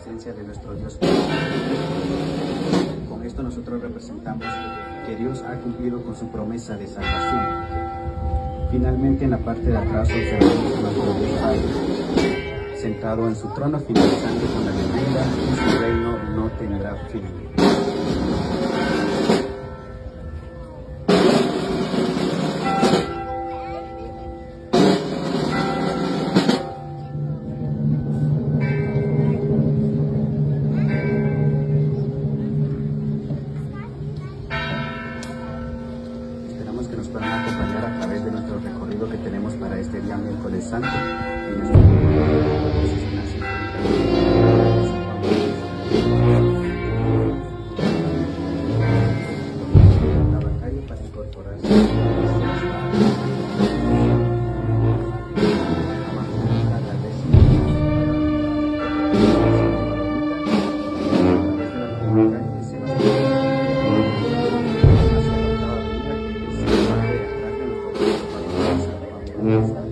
presencia de nuestro Dios. Con esto nosotros representamos que Dios ha cumplido con su promesa de salvación. Finalmente, en la parte de atrás observamos a nuestro Dios Padre, sentado en su trono, finalizando con la leyenda: y su reino no tendrá fin. Esperamos que nos puedan acompañar a través de nuestro recorrido que tenemos para este día miércoles santo. En nuestro la batalla para incorporarse hacia la octava venida, que es la parte de atrás de nuestro